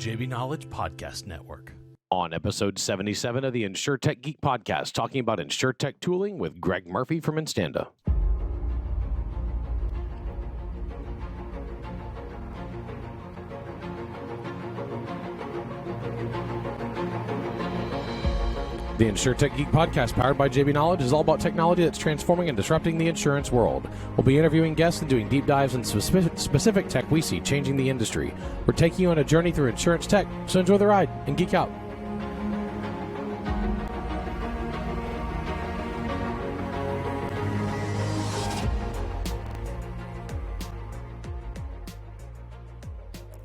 JB Knowledge Podcast Network. On episode 77 of the InsureTech Geek Podcast, talking about InsureTech Tooling with Greg Murphy from Instanda. The InsureTech Geek Podcast, powered by JB Knowledge, is all about technology that's transforming and disrupting the insurance world. We'll be interviewing guests and doing deep dives into specific tech we see changing the industry. We're taking you on a journey through insurance tech, so enjoy the ride and geek out.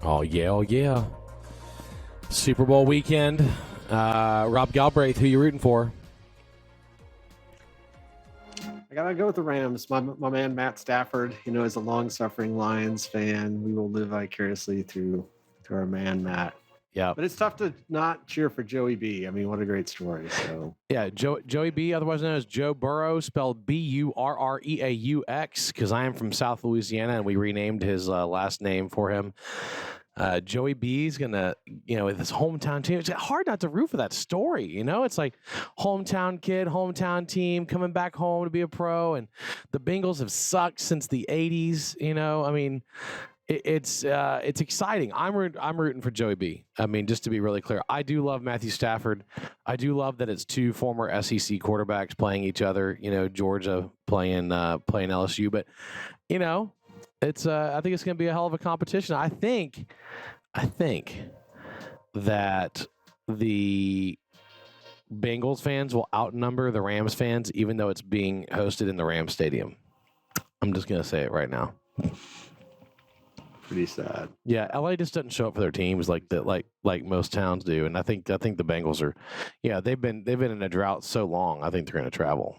Oh, yeah. Super Bowl weekend. Rob Galbraith, who you rooting for? I gotta go with the Rams. My man Matt Stafford, is a long-suffering Lions fan. We will live vicariously through our man Matt. Yeah, but it's tough to not cheer for Joey B. I mean, what a great story. So yeah, Joey B, otherwise known as Joe Burrow, spelled Burreaux, because I am from South Louisiana and we renamed his last name for him. Joey B's gonna, with his hometown team. It's hard not to root for that story. It's like hometown kid, hometown team coming back home to be a pro, and the Bengals have sucked since the '80s. I mean, it's exciting. I'm rooting for Joey B. I mean, just to be really clear, I do love Matthew Stafford. I do love that it's two former SEC quarterbacks playing each other. Georgia playing LSU, but it's I think it's going to be a hell of a competition. I think that the Bengals fans will outnumber the Rams fans, even though it's being hosted in the Rams stadium. I'm just going to say it right now. Pretty sad. Yeah, LA just doesn't show up for their teams like most towns do, and I think the Bengals are, they've been in a drought so long. I think they're going to travel.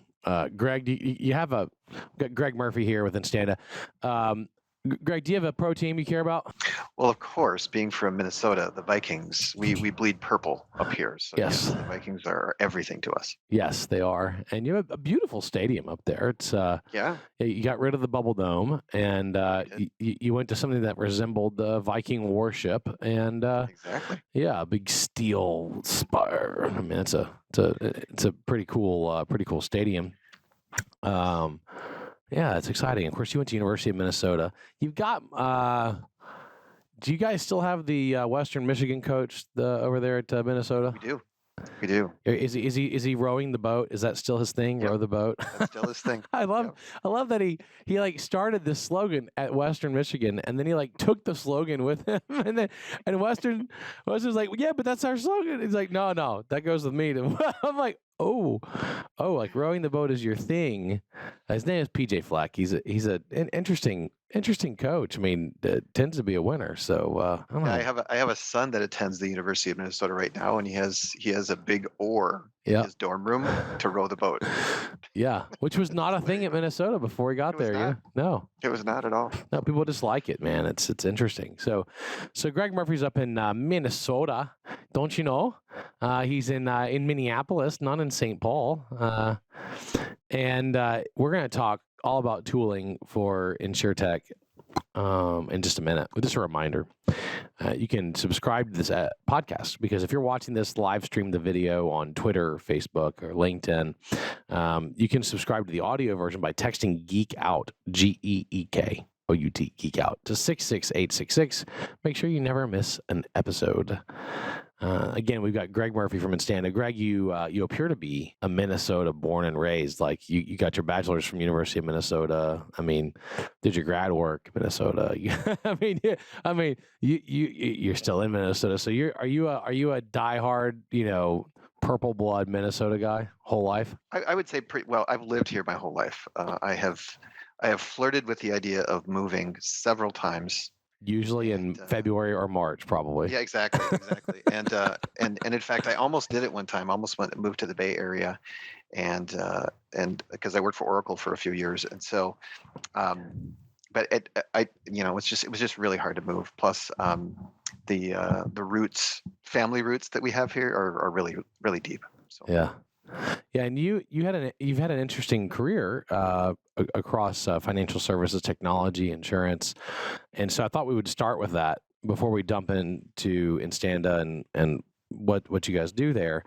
Greg, you have got Greg Murphy here with Instanda. Greg, do you have a pro team you care about? Well, of course, being from Minnesota, the Vikings, we bleed purple up here. So yes, the Vikings are everything to us. Yes, they are. And you have a beautiful stadium up there. It's you got rid of the bubble dome, and you went to something that resembled the Viking warship, and exactly. Yeah, a big steel spire. I mean, it's a pretty cool stadium. Yeah, it's exciting. Of course, you went to University of Minnesota. You've got. Do you guys still have the Western Michigan coach over there at Minnesota? We do. Is he rowing the boat? Is that still his thing? Yep. Row the boat. That's still his thing. I love that he started this slogan at Western Michigan, and then he took the slogan with him, and Western's like, yeah, but that's our slogan. He's like, no, that goes with me. I'm like, oh, like rowing the boat is your thing. His name is PJ Fleck. He's an interesting coach. I mean, tends to be a winner. So I don't know. I have a son that attends the University of Minnesota right now, and he has a big oar in his dorm room to row the boat. Yeah, which was not a thing at Minnesota before he got there. Yeah, no, it was not at all. No, people just like it, man. It's interesting. So Greg Murphy's up in Minnesota, don't you know? He's in Minneapolis, not in St. Paul, and we're going to talk all about tooling for InsureTech in just a minute. Just a reminder, you can subscribe to this podcast, because if you're watching this live stream the video on Twitter, Facebook, or LinkedIn, you can subscribe to the audio version by texting Geek Out, GEEK. OUT, Geek Out, to 66866. Make sure you never miss an episode. Again, we've got Greg Murphy from Instanda. Greg, you appear to be a Minnesota born and raised. Like you got your bachelor's from University of Minnesota. I mean, did your grad work in Minnesota? You're still in Minnesota. So are you a diehard, purple blood Minnesota guy whole life? I would say pretty well. I've lived here my whole life. I have flirted with the idea of moving several times. Usually in February or March, probably. Yeah, exactly. And in fact, I almost did it one time. I almost moved to the Bay Area, and because I worked for Oracle for a few years, and so, but it was just really hard to move. Plus, the family roots that we have here are really, really deep. So. Yeah. Yeah, and you've had an interesting career across financial services, technology, insurance, and so I thought we would start with that. before we dump into Instanda and what you guys do there,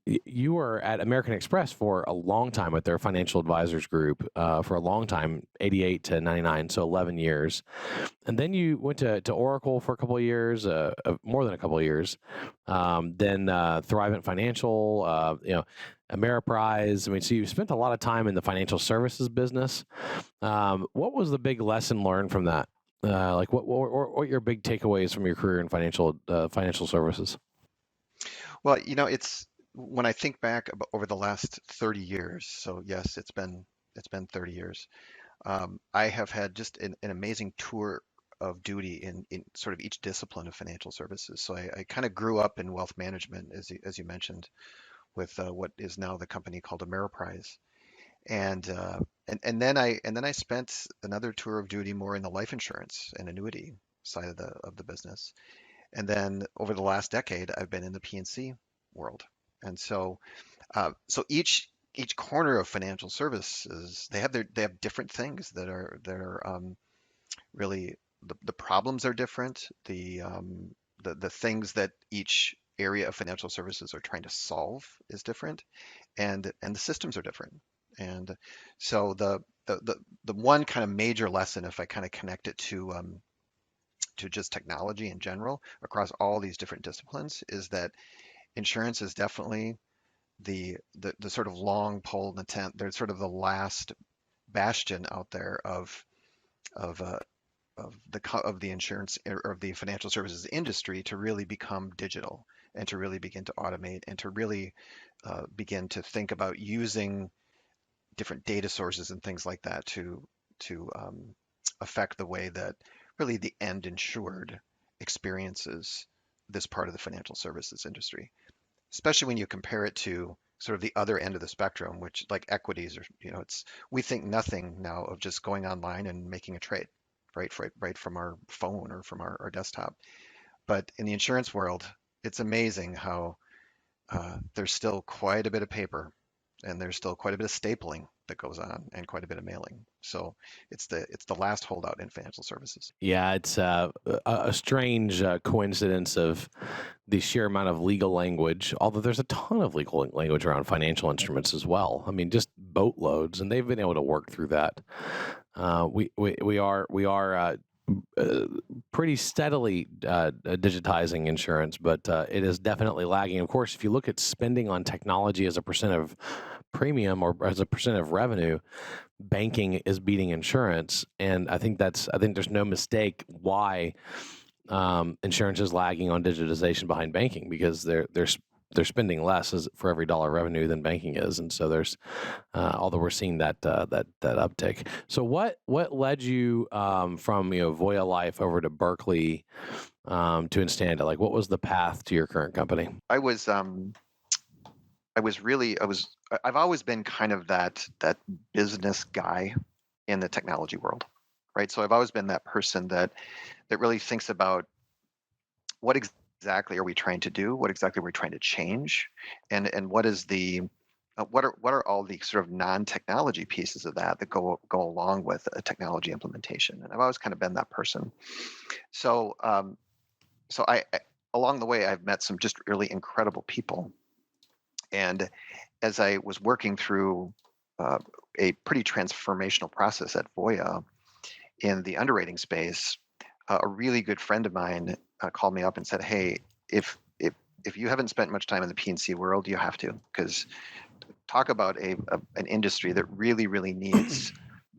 you were at American Express for a long time with their financial advisors group for a long time, 88 to 99, so 11 years. And then you went to Oracle for a couple of years, more than a couple of years. Then Thrivent Financial, Ameriprise. I mean, so you spent a lot of time in the financial services business. What was the big lesson learned from that? Like what are your big takeaways from your career in financial services? Well, it's when I think back over the last 30 years. So yes, it's been 30 years. I have had just an amazing tour of duty in sort of each discipline of financial services. So I kind of grew up in wealth management, as you mentioned, with what is now the company called Ameriprise, and and then I spent another tour of duty more in the life insurance and annuity side of the business. And then over the last decade, I've been in the P&C world. And so each corner of financial services, they have different things that are really the problems are different. The things that each area of financial services are trying to solve is different, and the systems are different. And so the one kind of major lesson, if I kind of connect it to just technology in general across all these different disciplines, is that insurance is definitely the sort of long pole in the tent. They're sort of the last bastion out there of uh, of the insurance or of the financial services industry to really become digital and to really begin to automate and to really begin to think about using different data sources and things like that to affect the way that really the end insured experiences this part of the financial services industry, especially when you compare it to sort of the other end of the spectrum, which like equities or it's we think nothing now of just going online and making a trade, right from our phone or from our desktop. But in the insurance world, it's amazing how there's still quite a bit of paper and there's still quite a bit of stapling that goes on and quite a bit of mailing. So it's the last holdout in financial services. Yeah, it's a strange coincidence of the sheer amount of legal language, although there's a ton of legal language around financial instruments as well. I mean, just boatloads, and they've been able to work through that. We are pretty steadily digitizing insurance, but it is definitely lagging. Of course, if you look at spending on technology as a percent of premium or as a percent of revenue, banking is beating insurance, and I think there's no mistake why insurance is lagging on digitization behind banking, because they're spending less for every dollar revenue than banking is, and so there's although we're seeing that uptick. So what led you from Voya Life over to Berkeley to Instanda? Like, what was the path to your current company? I've always been kind of that business guy in the technology world, right? So I've always been that person that really thinks about what exactly are we trying to do, what exactly are we trying to change, and what is what are all the sort of non-technology pieces of that go along with a technology implementation. And I've always kind of been that person. So I along the way I've met some just really incredible people. And as I was working through a pretty transformational process at Voya in the underwriting space, a really good friend of mine called me up and said, "Hey, if you haven't spent much time in the P&C world, you have to, because talk about an industry that really, really needs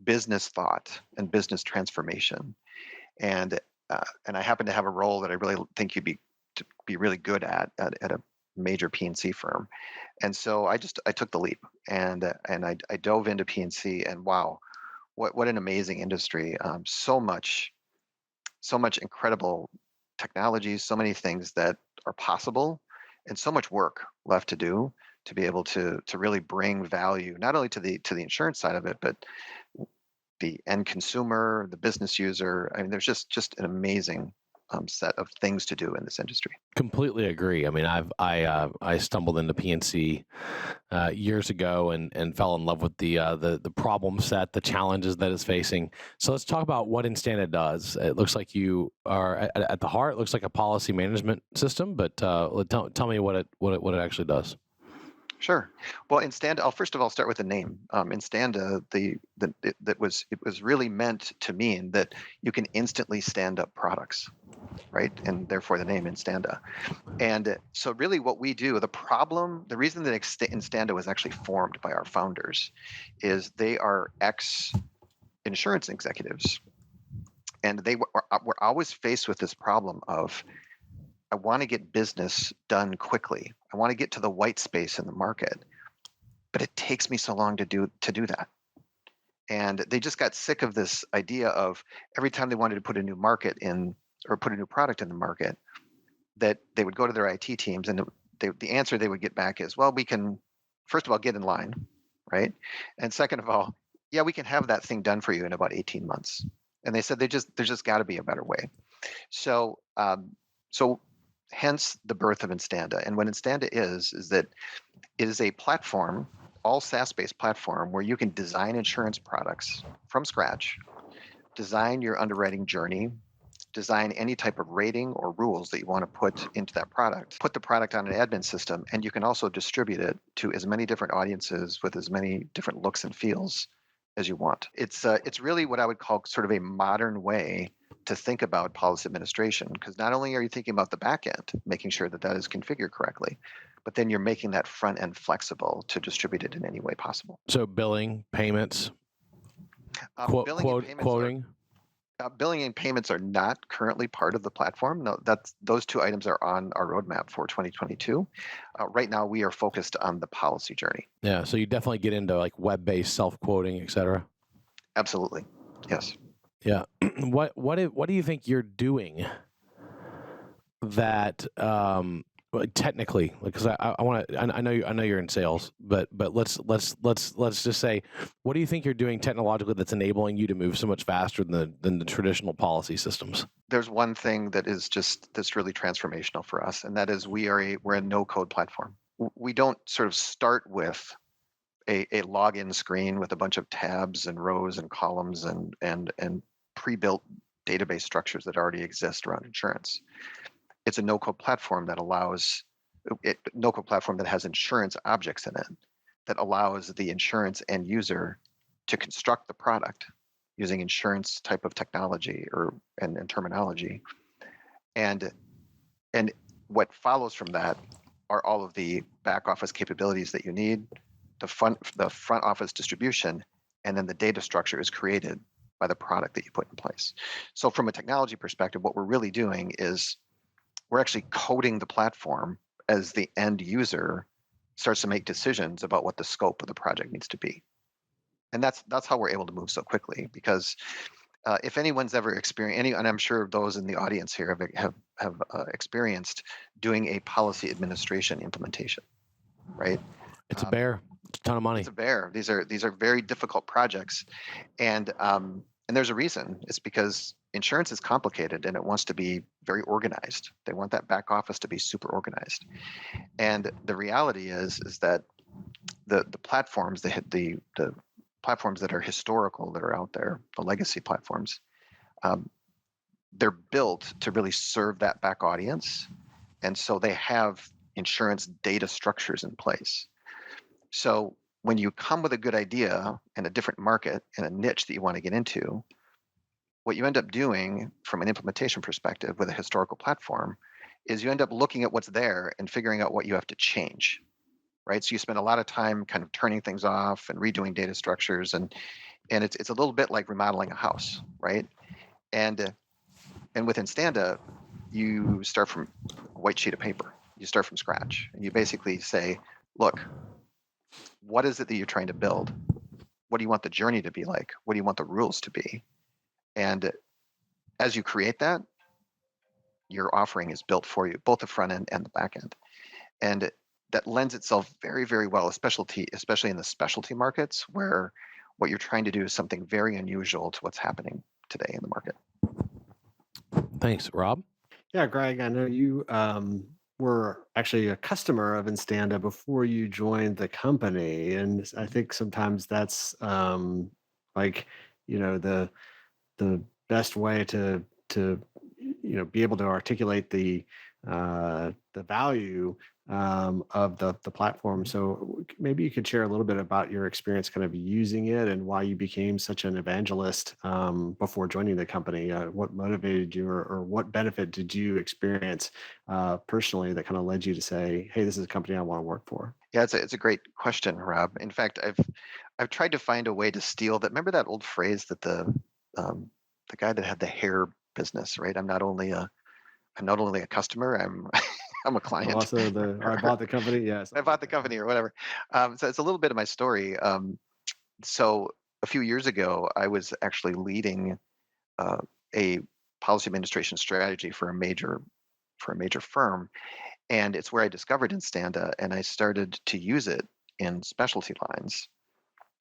business thought and business transformation." And I happen to have a role that I really think you'd be really good at a major P&C firm. And so I took the leap and I dove into P&C, and wow, what an amazing industry. So much incredible technology, so many things that are possible, and so much work left to do to be able to really bring value not only to the insurance side of it, but the end consumer, the business user. I mean, there's just an amazing set of things to do in this industry. Completely agree. I mean, I stumbled into PNC years ago and fell in love with the problem set, the challenges that it's facing. So let's talk about what Instanda does. It looks like you are at the heart. It looks like a policy management system, but tell me what it actually does. Sure. Well, Instanda, I'll first of all start with the name. Instanda, it was really meant to mean that you can instantly stand up products, right? And therefore the name Instanda. And so really what we do, the reason that Instanda was actually formed by our founders is they are ex-insurance executives. And they were always faced with this problem of, I want to get business done quickly. I want to get to the white space in the market, but it takes me so long to do that. And they just got sick of this idea of every time they wanted to put a new market in or put a new product in the market, that they would go to their IT teams and the answer they would get back is, well, we can, first of all, get in line, right? And second of all, yeah, we can have that thing done for you in about 18 months. And they said there's just got to be a better way. So hence the birth of Instanda. And what Instanda is that it is a platform, all SaaS-based platform, where you can design insurance products from scratch, design your underwriting journey, design any type of rating or rules that you want to put into that product, put the product on an admin system, and you can also distribute it to as many different audiences with as many different looks and feels as you want. It's really what I would call sort of a modern way to think about policy administration, because not only are you thinking about the back end, making sure that is configured correctly, but then you're making that front end flexible to distribute it in any way possible. So billing, payments, quoting. Billing and payments are not currently part of the platform. No, those two items are on our roadmap for 2022. Right now, we are focused on the policy journey. Yeah, so you definitely get into like web-based self-quoting, et cetera. Absolutely, yes. Yeah. What do you think you're doing that technically, because I know you're in sales, but let's just say, what do you think you're doing technologically that's enabling you to move so much faster than the traditional policy systems? There's one thing that's really transformational for us, and that is we're a no-code platform. We don't sort of start with a login screen with a bunch of tabs and rows and columns and pre-built database structures that already exist around insurance. It's a no-code platform that has insurance objects in it that allows the insurance end user to construct the product using insurance type of technology and terminology. And what follows from that are all of the back office capabilities that you need, the front office distribution, and then the data structure is created by the product that you put in place. So from a technology perspective, what we're really doing is we're actually coding the platform as the end user starts to make decisions about what the scope of the project needs to be. And that's how we're able to move so quickly, because if anyone's ever experienced and I'm sure those in the audience here have experienced doing a policy administration implementation, right? It's a bear. It's a ton of money. It's a bear. These are very difficult projects, and there's a reason. It's because insurance is complicated and it wants to be very organized. They want that back office to be super organized, and the reality is that the platforms, the platforms that are historical, that are out there, the legacy platforms, they're built to really serve that back audience, and so they have insurance data structures in place. So when you come with a good idea in a different market, in a niche that you want to get into, what you end up doing from an implementation perspective with a historical platform is you end up looking at what's there and figuring out what you have to change, right? So you spend a lot of time kind of turning things off and redoing data structures, and it's a little bit like remodeling a house, right? And with Instanda, you start from a white sheet of paper. You start from scratch, and you basically say, look, what is it that you're trying to build? What do you want the journey to be like? What do you want the rules to be? And as you create that, your offering is built for you, both the front end and the back end. And that lends itself very, very well, especially in the specialty markets, where what you're trying to do is something very unusual to what's happening today in the market. Thanks, Rob. Yeah, Greg, I know you were actually a customer of Instanda before you joined the company, and I think sometimes that's like the best way to be able to articulate the value of the platform. So maybe you could share a little bit about your experience kind of using it and why you became such an evangelist before joining the company. What motivated you, or what benefit did you experience personally that kind of led you to say, "Hey, this is a company I want to work for"? Yeah, it's a great question, Rob. In fact, I've tried to find a way to steal that. Remember that old phrase that the guy that had the hair business, right? I'm not only a customer, I'm I'm a I'm client. also I bought the company. Yeah, I something bought like the that. company or whatever. So it's a little bit of my story. So a few years ago, I was actually leading uh, a policy administration strategy for a major firm, and it's where I discovered Instanda, and I started to use it in specialty lines.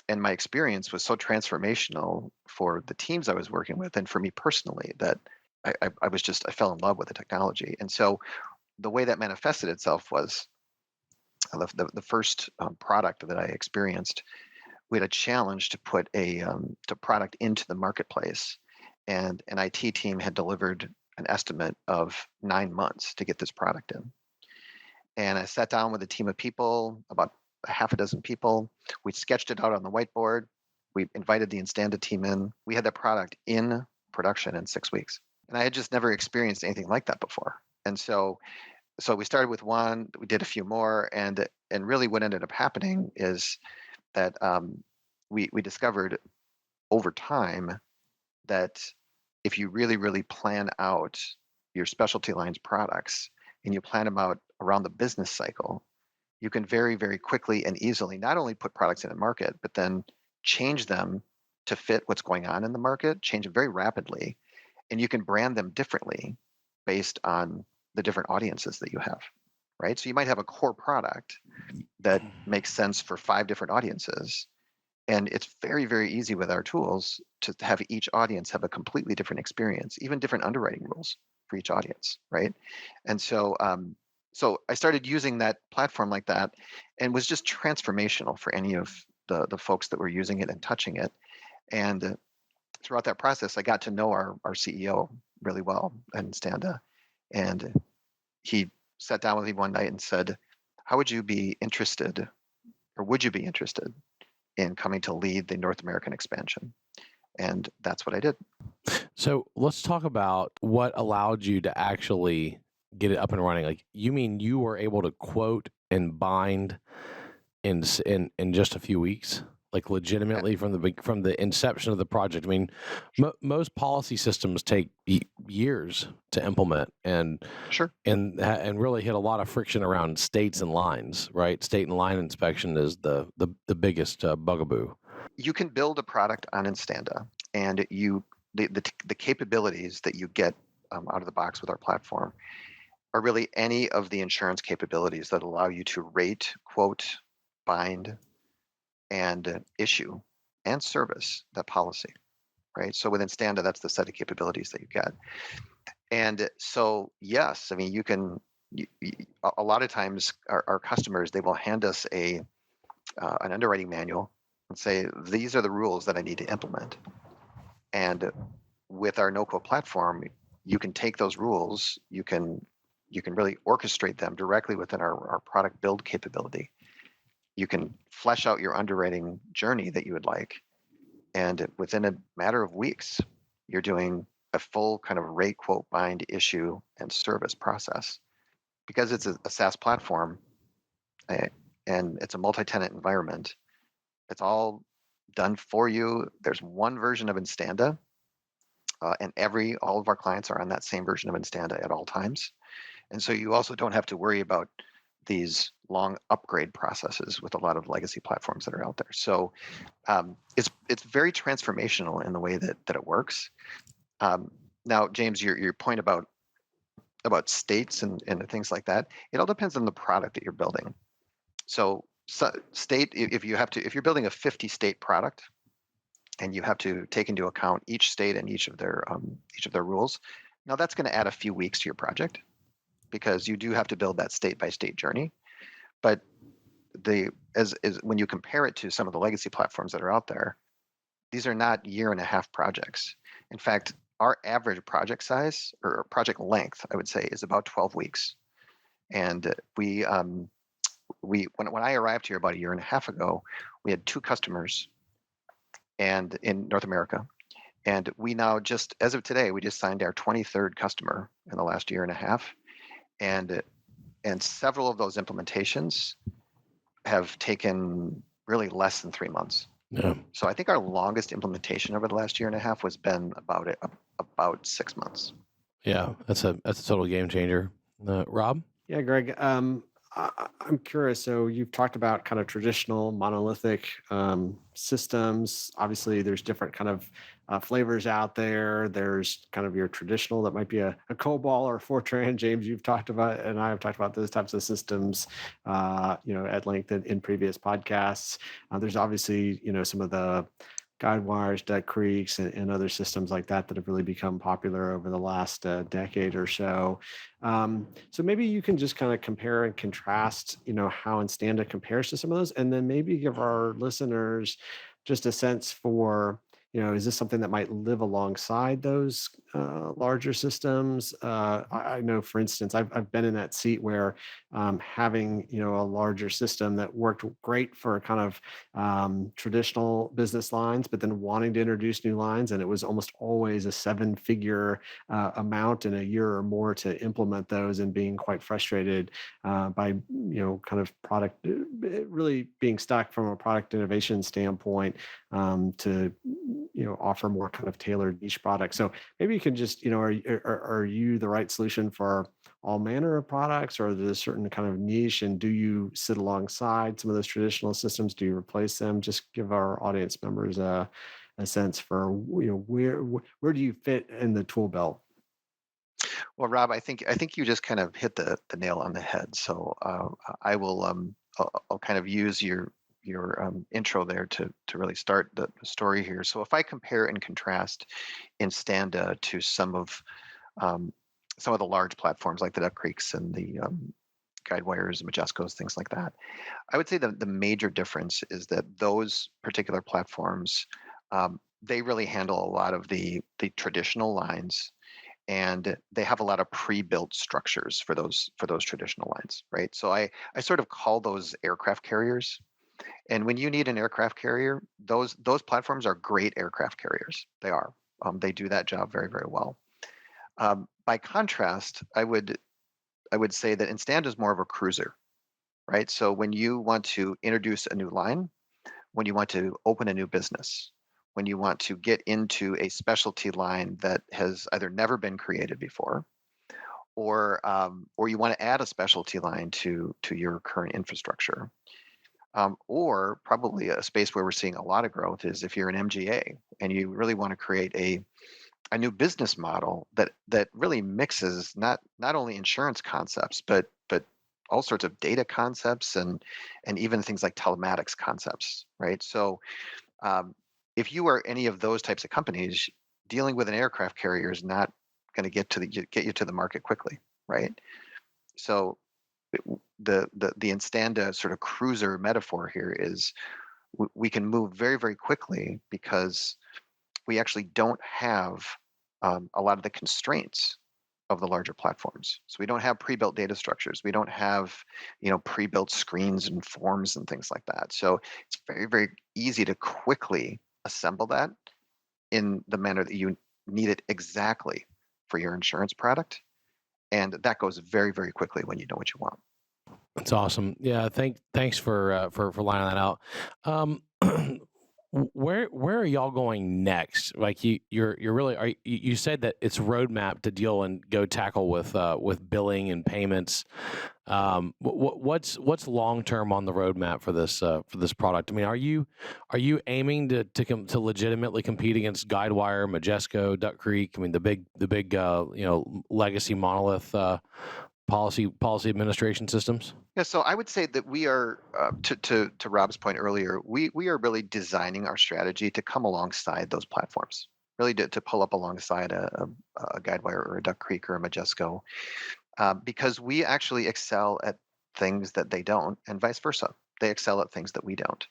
And my experience was so transformational for the teams I was working with, and for me personally, that I fell in love with the technology. And so the way that manifested itself was the first product that I experienced. We had a challenge to put a product into the marketplace, and an IT team had delivered an estimate of 9 months to get this product in. And I sat down with a team of people, about a half a dozen people. We sketched it out on the whiteboard. We invited the Instanda team in. We had that product in production in 6 weeks, and I had just never experienced anything like that before. And so we started with one. We did a few more, and really what ended up happening is that we discovered over time that if you really plan out your specialty lines products and you plan them out around the business cycle, you can very quickly and easily not only put products in the market, but then change them to fit what's going on in the market, change them very rapidly, and you can brand them differently based on the different audiences that you have, right? So you might have a core product that makes sense for 5 different audiences, and it's very easy with our tools to have each audience have a completely different experience, even different underwriting rules for each audience, right? And so I started using that platform like that, and was just transformational for any of the folks that were using it and touching it. And throughout that process, I got to know our CEO really well in Standa, and he sat down with me one night and said, "How would you be interested, or would you be interested in coming to lead the North American expansion?" And that's what I did. So let's talk about what allowed you to actually get it up and running. Like, you mean you were able to quote and bind in just a few weeks, like legitimately from the inception of the project? I mean, most policy systems take years to implement, and Sure. really hit a lot of friction around states and lines, right? State and line inspection is the biggest bugaboo. You can build a product on Instanda, and the capabilities that you get out of the box with our platform are really any of the insurance capabilities that allow you to rate, quote, bind, and issue and service that policy, right? So within Instanda, that's the set of capabilities that you get. And so, yes, I mean, a lot of times our customers, they will hand us an underwriting manual and say, these are the rules that I need to implement. And with our no-code platform, you can take those rules, you can really orchestrate them directly within our product build capability. You can flesh out your underwriting journey that you would like, and within a matter of weeks, you're doing a full kind of rate, quote, bind, issue, and service process. Because it's a SaaS platform, and it's a multi-tenant environment, it's all done for you. There's one version of Instanda, and all of our clients are on that same version of Instanda at all times. And so you also don't have to worry about these long upgrade processes with a lot of legacy platforms that are out there. So it's very transformational in the way that it works. Now, James, your point about states and things like that, it all depends on the product that you're building. So state, if you're building a 50 state product, and you have to take into account each state and each of their rules, Now that's going to add a few weeks to your project because you do have to build that state-by-state journey. But as when you compare it to some of the legacy platforms that are out there, these are not year-and-a-half projects. In fact, our average project size or project length, I would say, is about 12 weeks. And when I arrived here about a year and a half ago, we had 2 customers and in North America. And we now just, as of today, we just signed our 23rd customer in the last year and a half. And several of those implementations have taken really less than 3 months. Yeah. So I think our longest implementation over the last year and a half was been about 6 months. Yeah, that's a total game changer. Rob? Yeah, Greg, I'm curious. So you've talked about kind of traditional monolithic systems. Obviously, there's different kind of flavors out there. There's kind of your traditional that might be a COBOL or Fortran. James, you've talked about, and I have talked about those types of systems, at length in previous podcasts. There's obviously, some of the Guidewires, Duck Creeks, and other systems like that have really become popular over the last decade or so. So maybe you can just kind of compare and contrast, how Instanda compares to some of those, and then maybe give our listeners just a sense for, is this something that might live alongside those larger systems? I know, for instance, I've been in that seat where having, a larger system that worked great for kind of traditional business lines, but then wanting to introduce new lines, and it was almost always a 7-figure amount in a year or more to implement those, and being quite frustrated by, kind of product, really being stuck from a product innovation standpoint to offer more kind of tailored niche products. So maybe you can just, are you the right solution for all manner of products, or there's a certain kind of niche, and do you sit alongside some of those traditional systems? Do you replace them? Just give our audience members a sense for, where do you fit in the tool belt? Well, Rob, I think you just kind of hit the nail on the head. So I will I'll kind of use your intro there to really start the story here. So if I compare and contrast Instanda to some of the large platforms like the Duck Creeks and the Guidewires, Majescos, things like that, I would say the major difference is that those particular platforms, they really handle a lot of the traditional lines, and they have a lot of pre-built structures for those traditional lines, right? So I sort of call those aircraft carriers. And when you need an aircraft carrier, those platforms are great aircraft carriers. They are. They do that job very, very well. By contrast, I would say that Instanda is more of a cruiser, right? So when you want to introduce a new line, when you want to open a new business, when you want to get into a specialty line that has either never been created before, or you want to add a specialty line to your current infrastructure. Or probably a space where we're seeing a lot of growth is if you're an MGA and you really want to create a new business model that really mixes not only insurance concepts, but all sorts of data concepts and even things like telematics concepts, right? So if you are any of those types of companies, dealing with an aircraft carrier is not going to get you to the market quickly, right? So the Instanda sort of cruiser metaphor here is we can move very, very quickly because we actually don't have a lot of the constraints of the larger platforms. So we don't have pre-built data structures. We don't have, pre-built screens and forms and things like that. So it's very, very easy to quickly assemble that in the manner that you need it exactly for your insurance product. And that goes very, very quickly when you know what you want. That's awesome. Yeah, thanks for lining that out. Where are y'all going next? Like you're really you said that it's roadmap to deal and go tackle with billing and payments. What's long term on the roadmap for this product? I mean, are you aiming to legitimately compete against Guidewire, Majesco, Duck Creek? I mean, the big legacy monolith policy administration systems? Yeah, so I would say that we are, to Rob's point earlier, we are really designing our strategy to come alongside those platforms, really to pull up alongside a Guidewire or a Duck Creek or a Majesco, because we actually excel at things that they don't, and vice versa. They excel at things that we don't.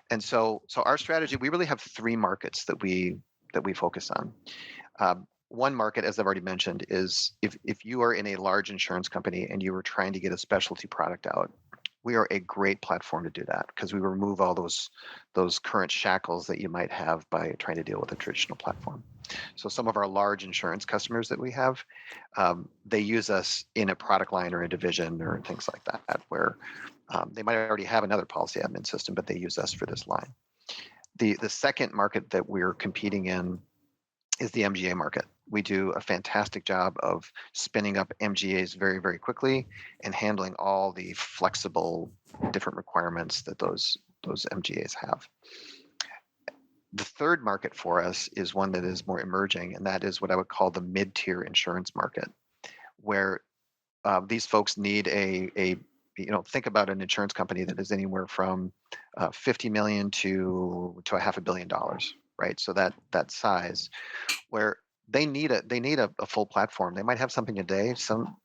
And so our strategy, we really have three markets that we focus on. One market, as I've already mentioned, is if you are in a large insurance company and you are trying to get a specialty product out, we are a great platform to do that because we remove all those current shackles that you might have by trying to deal with a traditional platform. So some of our large insurance customers that we have, they use us in a product line or a division or things like that, where they might already have another policy admin system, but they use us for this line. The second market that we're competing in is the MGA market. We do a fantastic job of spinning up MGAs very, very quickly and handling all the flexible different requirements that those MGAs have. The third market for us is one that is more emerging, and that is what I would call the mid-tier insurance market, where these folks need think about an insurance company that is anywhere from 50 million to $500 million, right? So that size, where they need a full platform. They might have something today. Some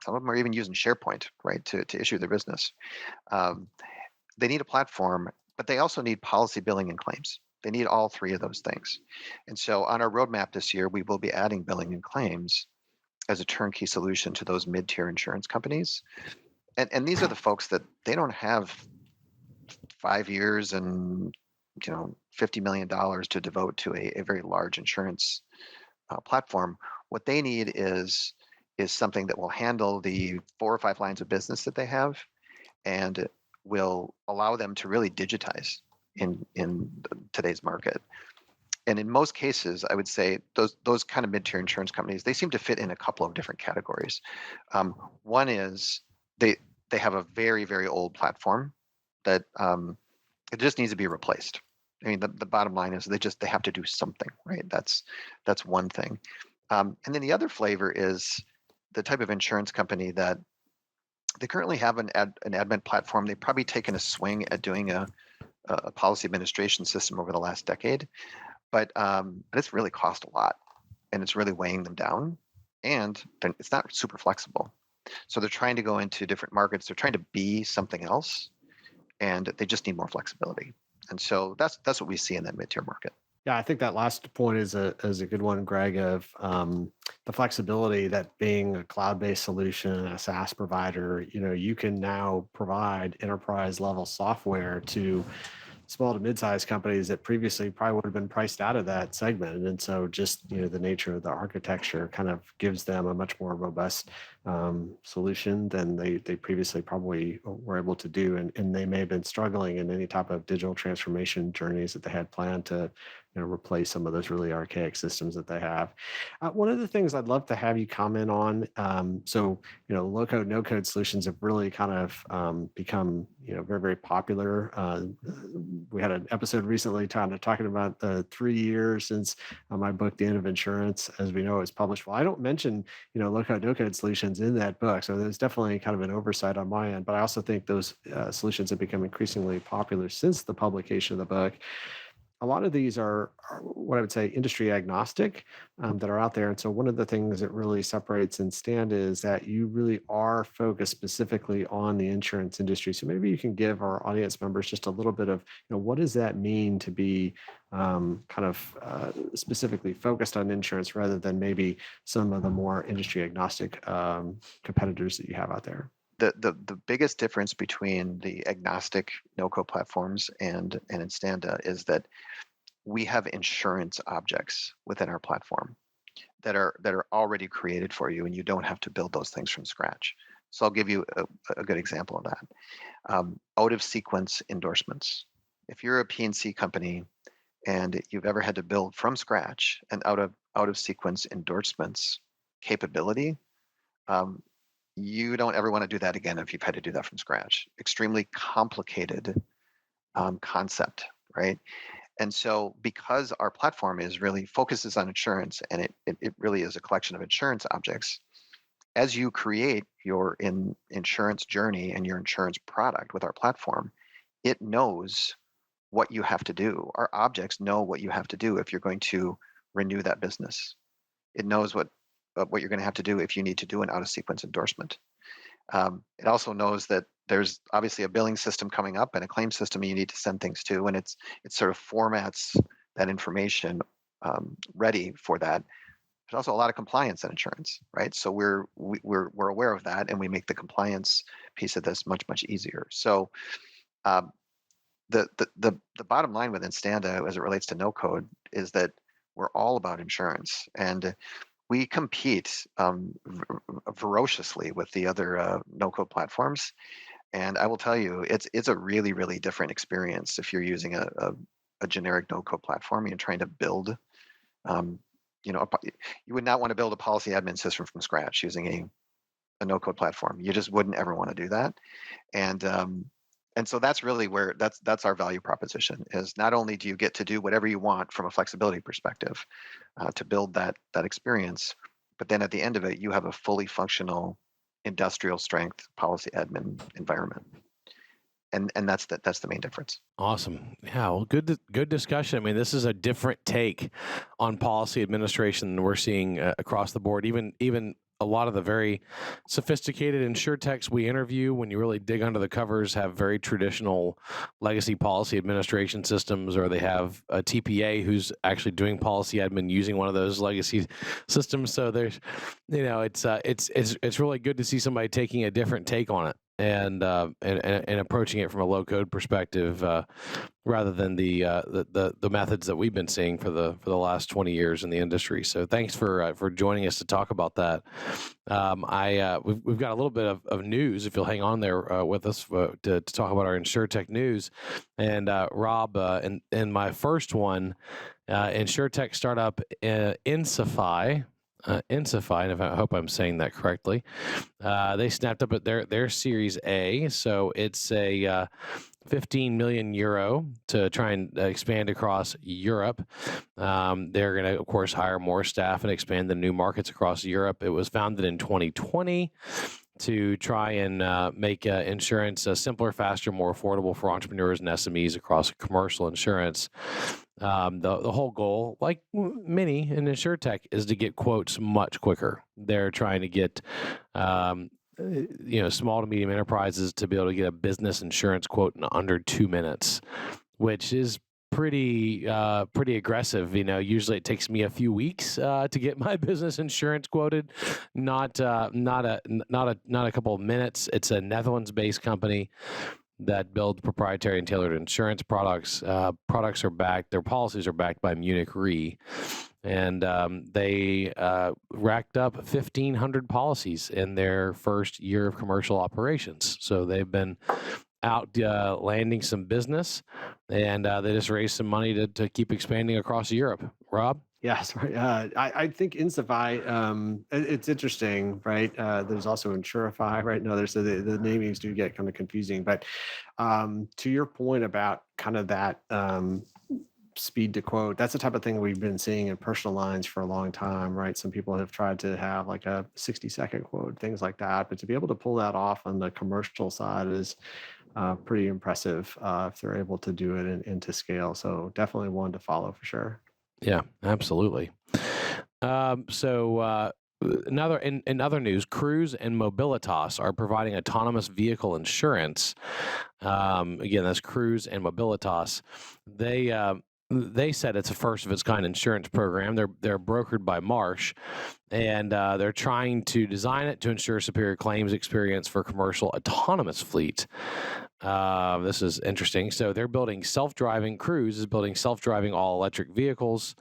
of them are even using SharePoint, right, to issue their business. They need a platform, but they also need policy, billing, and claims. They need all three of those things. And so on our roadmap this year, we will be adding billing and claims as a turnkey solution to those mid-tier insurance companies. And these are the folks that they don't have 5 years and $50 million to devote to a very large insurance platform. What they need is something that will handle the 4 or 5 lines of business that they have and will allow them to really digitize in today's market. And in most cases, I would say those kind of mid-tier insurance companies, they seem to fit in a couple of different categories. One is they have a very, very old platform that it just needs to be replaced. I mean, the bottom line is they have to do something, right? That's one thing. And then the other flavor is the type of insurance company that they currently have an admin platform. They've probably taken a swing at doing a policy administration system over the last decade, but it's really cost a lot, and it's really weighing them down, and it's not super flexible. So they're trying to go into different markets. They're trying to be something else, and they just need more flexibility. And so that's what we see in that mid-tier market. Yeah, I think that last point is a good one, Greg, of the flexibility that being a cloud-based solution, a SaaS provider, you can now provide enterprise level software to small to mid-sized companies that previously probably would have been priced out of that segment. And so just, the nature of the architecture kind of gives them a much more robust solution than they previously probably were able to do. And they may have been struggling in any type of digital transformation journeys that they had planned to replace some of those really archaic systems that they have. One of the things I'd love to have you comment on, low code, no code solutions have really kind of become, very, very popular. We had an episode recently talking about the 3 years since my book, The End of Insurance, as we know, is published. Well, I don't mention, low code, no code solutions in that book. So there's definitely kind of an oversight on my end, but I also think those solutions have become increasingly popular since the publication of the book. A lot of these are what I would say industry agnostic that are out there. And so one of the things that really separates Instanda is that you really are focused specifically on the insurance industry. So maybe you can give our audience members just a little bit of, what does that mean to be specifically focused on insurance rather than maybe some of the more industry agnostic competitors that you have out there? The biggest difference between the agnostic no-code platforms and Instanda is that we have insurance objects within our platform that are already created for you, and you don't have to build those things from scratch. So I'll give you a good example of that. Out of sequence endorsements. If you're a P&C company and you've ever had to build from scratch an out of sequence endorsements capability, you don't ever want to do that again if you've had to do that from scratch. Extremely complicated concept, right? And so because our platform really focuses on insurance, and it really is a collection of insurance objects, as you create your insurance journey and your insurance product with our platform, it knows what you have to do. Our objects know what you have to do if you're going to renew that business. It knows what you're going to have to do if you need to do an out-of-sequence endorsement. It also knows that there's obviously a billing system coming up and a claim system you need to send things to, and it sort of formats that information ready for that. There's also a lot of compliance in insurance, right? So we're aware of that, and we make the compliance piece of this much easier. So the bottom line with Instanda as it relates to no code is that we're all about insurance, and we compete ferociously with the other no code platforms. And I will tell you, it's a really different experience if you're using a generic no code platform and you're trying to build. You would not want to build a policy admin system from scratch using a no code platform. You just wouldn't ever want to do that. And so that's really where that's our value proposition, is not only do you get to do whatever you want from a flexibility perspective to build that experience, but then at the end of it, you have a fully functional industrial strength policy admin environment. And that's the main difference. Awesome. Yeah, well, good discussion. I mean, this is a different take on policy administration than we're seeing across the board. Even a lot of the very sophisticated insurtechs we interview, when you really dig under the covers, have very traditional legacy policy administration systems, or they have a TPA who's actually doing policy admin using one of those legacy systems. So there's, it's really good to see somebody taking a different take on it and approaching it from a low code perspective, rather than the methods that we've been seeing for the last 20 years in the industry. So thanks for joining us to talk about that. We've got a little bit of news, if you'll hang on there with us to talk about our InsureTech news. And Rob, in my first one, InsureTech startup Insify. Insify, and I hope I'm saying that correctly. They snapped up at their Series A, so it's a 15 million euro to try and expand across Europe. They're going to, of course, hire more staff and expand the new markets across Europe. It was founded in 2020 to try and make insurance simpler, faster, more affordable for entrepreneurs and SMEs across commercial insurance. The whole goal, like many in InsureTech, is to get quotes much quicker. They're trying to get small to medium enterprises to be able to get a business insurance quote in under 2 minutes, which is pretty aggressive. Usually it takes me a few weeks to get my business insurance quoted, not a couple of minutes. It's a Netherlands-based company that builds proprietary and tailored insurance products. Products are backed; their policies are backed by Munich Re, and they racked up 1,500 policies in their first year of commercial operations. So they've been out landing some business, and they just raised some money to keep expanding across Europe. Rob? Yeah, sorry. I think Insify, it's interesting, right? There's also Insurify, right? No, there's the namings do get kind of confusing, but to your point about kind of that speed to quote, that's the type of thing we've been seeing in personal lines for a long time, right? Some people have tried to have like a 60-second quote, things like that, but to be able to pull that off on the commercial side is pretty impressive if they're able to do it into scale. So definitely one to follow for sure. Yeah, absolutely. So in other news, Cruise and Mobilitas are providing autonomous vehicle insurance. Again, that's Cruise and Mobilitas. They said it's a first of its kind insurance program. They're brokered by Marsh, and they're trying to design it to ensure superior claims experience for commercial autonomous fleet. This is interesting. So they're building self-driving. Cruise is building self-driving all-electric vehicles,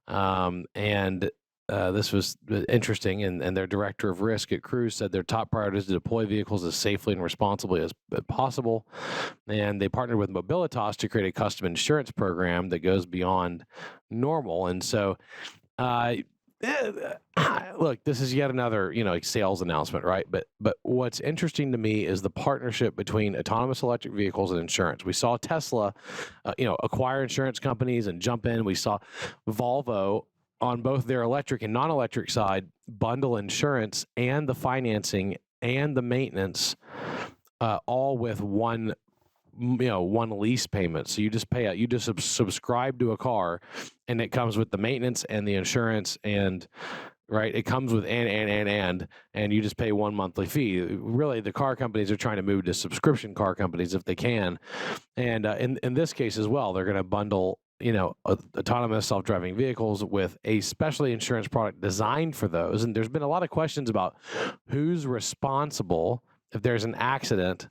and this was interesting. And their director of risk at Cruise said their top priority is to deploy vehicles as safely and responsibly as possible. And they partnered with Mobilitas to create a custom insurance program that goes beyond normal. And so, look, this is yet another, sales announcement, right? But what's interesting to me is the partnership between autonomous electric vehicles and insurance. We saw Tesla, acquire insurance companies and jump in. We saw Volvo on both their electric and non-electric side bundle insurance and the financing and the maintenance, all with one one lease payment. So you just subscribe to a car, and it comes with the maintenance and the insurance, and right, it comes with and you just pay one monthly fee. Really, the car companies are trying to move to subscription car companies if they can, and in this case as well, they're going to bundle autonomous self-driving vehicles with a specialty insurance product designed for those. And there's been a lot of questions about who's responsible if there's an accident.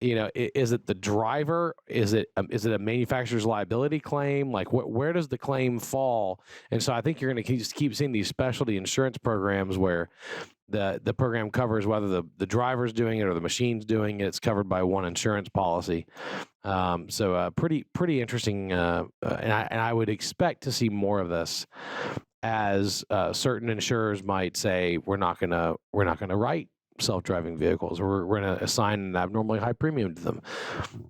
Is it the driver? Is it a manufacturer's liability claim? Like, where does the claim fall? And so I think you're going to just keep seeing these specialty insurance programs where the program covers whether the driver's doing it or the machine's doing it. It's covered by one insurance policy. So pretty interesting. And I would expect to see more of this as certain insurers might say we're not gonna write self-driving vehicles, or we're going to assign an abnormally high premium to them.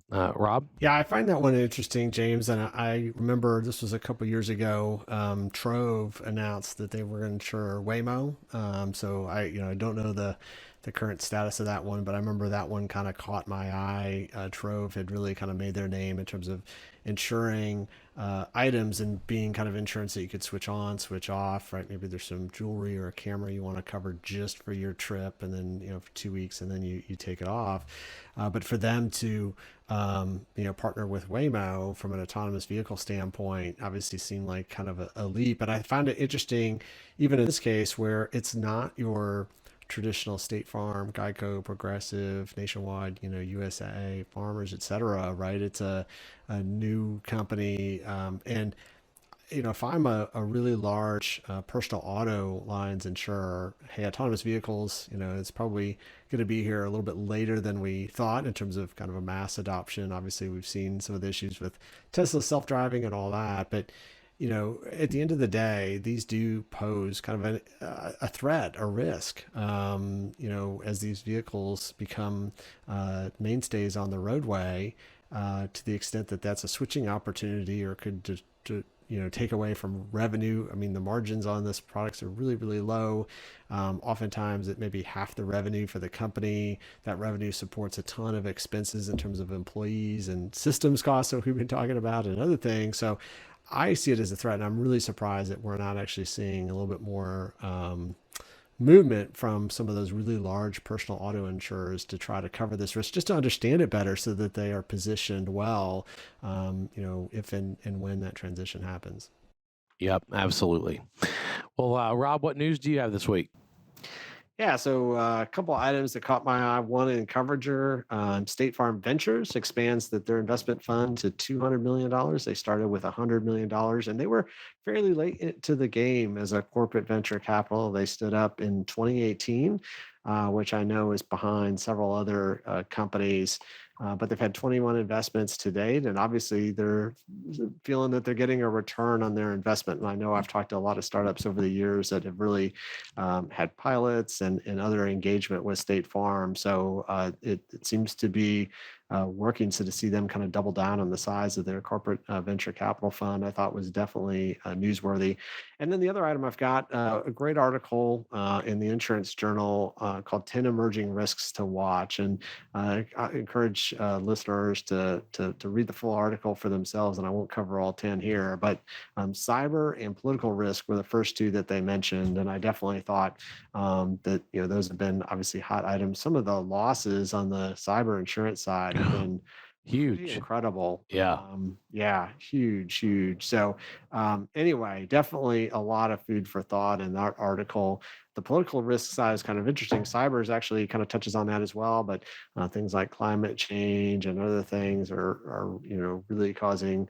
Rob? Yeah, I find that one interesting, James. And I remember this was a couple years ago. Trove announced that they were going to insure Waymo. So I don't know the current status of that one, but I remember that one kind of caught my eye. Trove had really kind of made their name in terms of insuring items and being kind of insurance that you could switch on, switch off, right? Maybe there's some jewelry or a camera you want to cover just for your trip, and then, for 2 weeks, and then you take it off. But for them to, partner with Waymo from an autonomous vehicle standpoint, obviously seemed like kind of a leap. But I found it interesting, even in this case, where it's not your traditional State Farm, Geico, Progressive, Nationwide, USA, Farmers, etc. Right? It's a new company, and if I'm a really large personal auto lines insurer, hey, autonomous vehicles, it's probably going to be here a little bit later than we thought in terms of kind of a mass adoption. Obviously, we've seen some of the issues with Tesla self-driving and all that, but at the end of the day, these do pose kind of a threat, a risk, as these vehicles become mainstays on the roadway, to the extent that that's a switching opportunity or could take away from revenue. I mean, the margins on this products are really, really low. Oftentimes it may be half the revenue for the company. That revenue supports a ton of expenses in terms of employees and systems costs that we've been talking about and other things. So I see it as a threat, and I'm really surprised that we're not actually seeing a little bit more movement from some of those really large personal auto insurers to try to cover this risk, just to understand it better so that they are positioned well, if and when that transition happens. Yep, absolutely. Well, Rob, what news do you have this week? Yeah, so a couple items that caught my eye. One in Coverager, State Farm Ventures expands their investment fund to $200 million. They started with $100 million, and they were fairly late into the game as a corporate venture capital. They stood up in 2018, which I know is behind several other companies. But they've had 21 investments to date, and obviously they're feeling that they're getting a return on their investment. And I know I've talked to a lot of startups over the years that have really had pilots and other engagement with State Farm. So it seems to be working. So to see them kind of double down on the size of their corporate venture capital fund, I thought was definitely newsworthy. And then the other item I've got, a great article in the Insurance Journal called 10 Emerging Risks to Watch. And I encourage listeners to read the full article for themselves, and I won't cover all 10 here, but cyber and political risk were the first two that they mentioned. And I definitely thought that, those have been obviously hot items. Some of the losses on the cyber insurance side have been huge, incredible. Yeah. Huge. So anyway, definitely a lot of food for thought in that article. The political risk side is kind of interesting. Cyber is actually kind of touches on that as well, but things like climate change and other things are really causing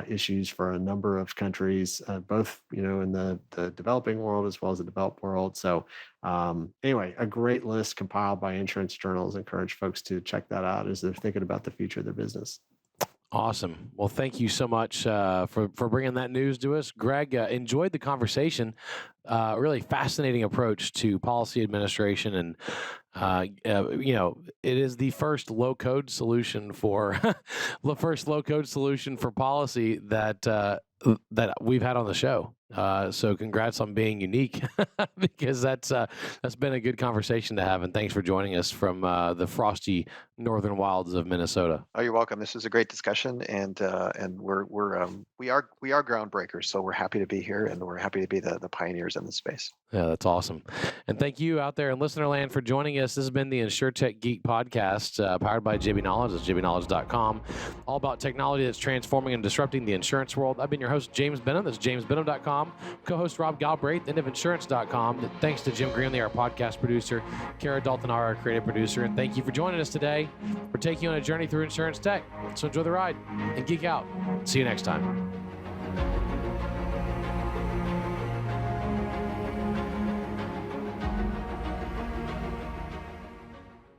issues for a number of countries, both in the developing world as well as the developed world. So anyway, a great list compiled by Insurance Journals. Encourage folks to check that out as they're thinking about the future of their business. Awesome. Well, thank you so much for bringing that news to us. Greg, enjoyed the conversation. Really fascinating approach to policy administration. And, it is the first low-code solution for policy that we've had on the show. So congrats on being unique, because that's been a good conversation to have. And thanks for joining us from the frosty northern wilds of Minnesota. Oh, you're welcome. This was a great discussion, and we are groundbreakers. So we're happy to be here, and we're happy to be the pioneers in the space. Yeah, that's awesome. And thank you out there in listener land for joining us. This has been the InsureTech Geek Podcast, powered by JB Knowledge. That's jbknowledge.com. All about technology that's transforming and disrupting the insurance world. I've been your host, James Benham. That's jamesbenham.com. Co-host Rob Galbraith, insuranceDoctor.com. Thanks to Jim Greenley, our podcast producer, Kara Dalton, our creative producer. And thank you for joining us today. We're taking you on a journey through insurance tech. So enjoy the ride and geek out. See you next time.